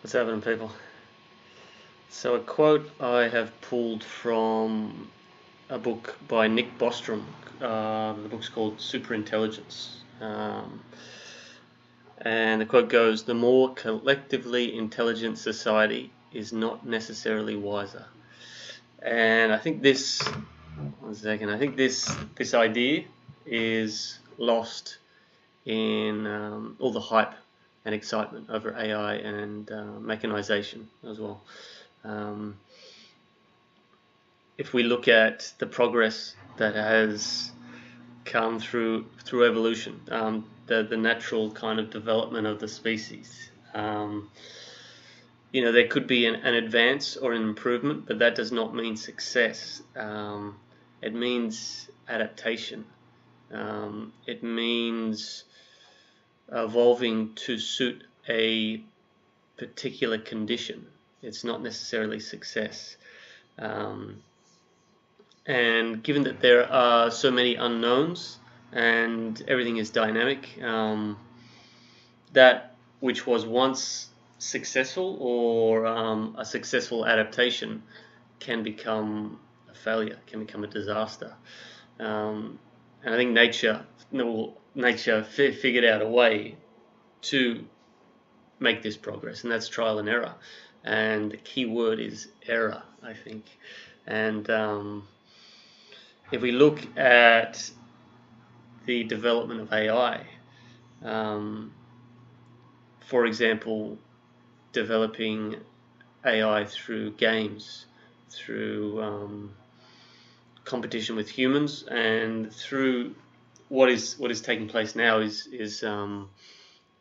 What's happening, people? So a quote I have pulled from a book by Nick Bostrom. The book's called Superintelligence. And the quote goes, "The more collectively intelligent society is not necessarily wiser." And I think this idea is lost in all the hype and excitement over AI and mechanization as well. If we look at the progress that has come through evolution, the natural kind of development of the species, there could be an advance or an improvement, but that does not mean success. It means adaptation. It means evolving to suit a particular condition. It's not necessarily success. And given that there are so many unknowns and everything is dynamic, that which was once successful or a successful adaptation can become a failure, can become a disaster. And I think nature figured out a way to make this progress, and that's trial and error. And the key word is error, I think. And if we look at the development of AI, for example, developing AI through games, through competition with humans, and through what is taking place now is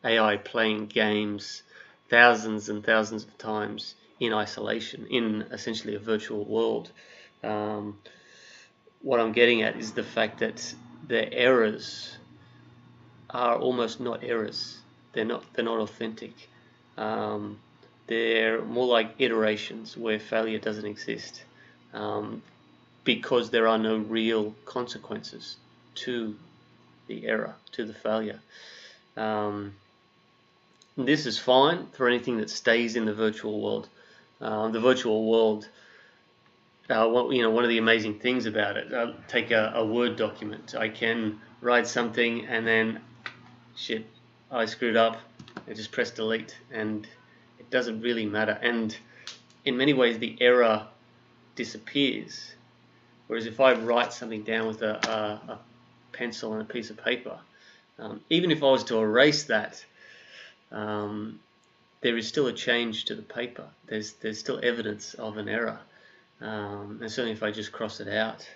AI playing games thousands and thousands of times in isolation, in essentially a virtual world. What I'm getting at is the fact that the errors are almost not errors. They're not authentic. They're more like iterations where failure doesn't exist, because there are no real consequences to the error, to the failure. This is fine for anything that stays in the virtual world. The virtual world, one of the amazing things about it, take a Word document. I can write something and then, shit, I screwed up. I just press delete and it doesn't really matter. And in many ways, the error disappears. Whereas if I write something down with a pencil and a piece of paper, even if I was to erase that, there is still a change to the paper. There's still evidence of an error, and certainly if I just cross it out,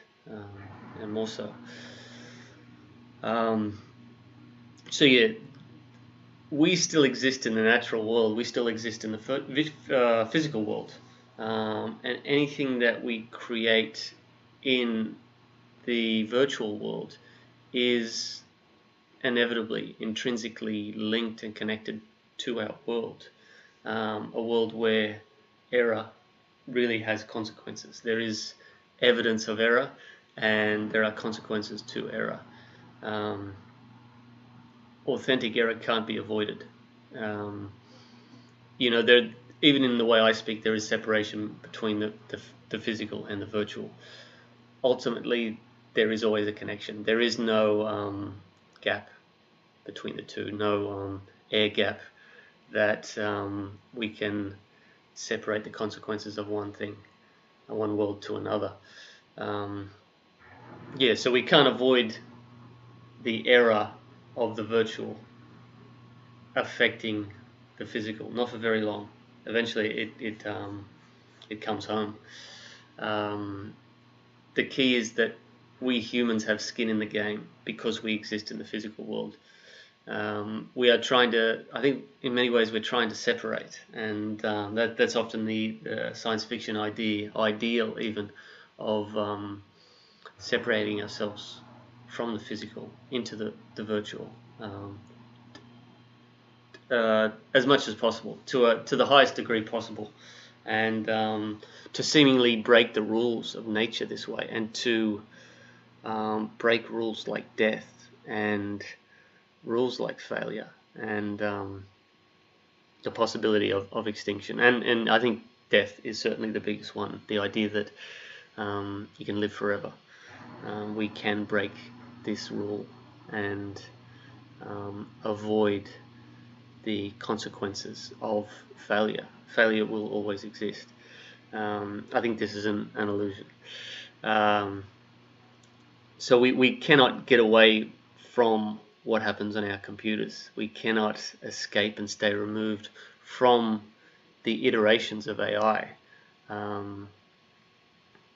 and more so. So yeah, we still exist in the natural world. We still exist in the physical world, and anything that we create in the virtual world is inevitably, intrinsically linked and connected to our world, a world where error really has consequences. There is evidence of error, and there are consequences to error. Authentic error can't be avoided. There, even in the way I speak, there is separation between the physical and the virtual. Ultimately, there is always a connection. There is no gap between the two, no air gap that we can separate the consequences of one thing, one world to another. So we can't avoid the error of the virtual affecting the physical, not for very long. Eventually it comes home. The key is that we humans have skin in the game because we exist in the physical world. We are trying to, I think in many ways we're trying to separate, and that's often the science fiction ideal even, of separating ourselves from the physical into the virtual, as much as possible, to the highest degree possible, and to seemingly break the rules of nature this way, and to break rules like death and rules like failure, and the possibility of extinction, and I think death is certainly the biggest one. The idea that you can live forever. We can break this rule and avoid the consequences of failure. Failure will always exist. I think this is an illusion. So we cannot get away from what happens on our computers. We cannot escape and stay removed from the iterations of AI.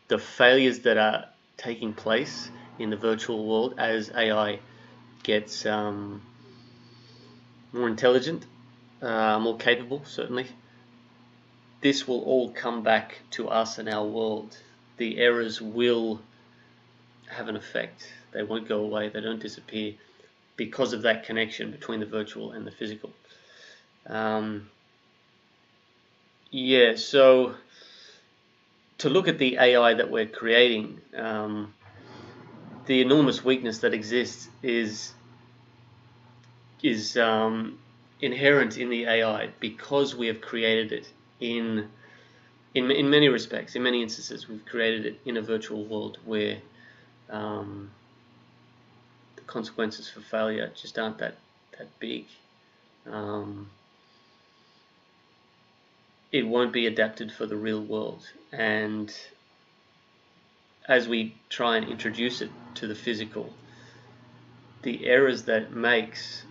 The failures that are taking place in the virtual world as AI gets more intelligent, more capable, certainly, this will all come back to us and our world. The errors will have an effect. They won't go away. They don't disappear because of that connection between the virtual and the physical. Yeah, so to look at the AI that we're creating, the enormous weakness that exists is inherent in the AI because we have created it in many respects, in many instances, we've created it in a virtual world where the consequences for failure just aren't that big. It won't be adapted for the real world, and as we try and introduce it to the physical, the errors that it makes,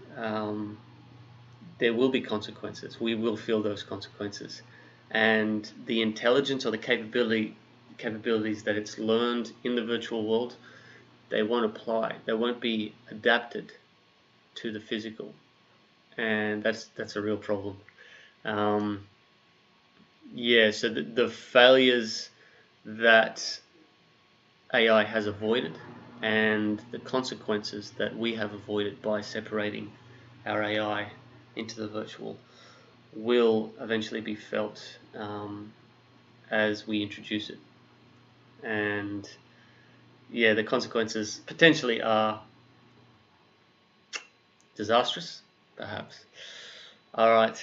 there will be consequences. We will feel those consequences, and the intelligence or the capabilities that it's learned in the virtual world, they won't apply. They won't be adapted to the physical, and that's a real problem. Yeah, so the failures that AI has avoided and the consequences that we have avoided by separating our AI into the virtual will eventually be felt as we introduce it. And yeah, the consequences potentially are disastrous, perhaps. All right,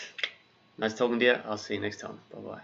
nice talking to you. I'll see you next time. Bye-bye.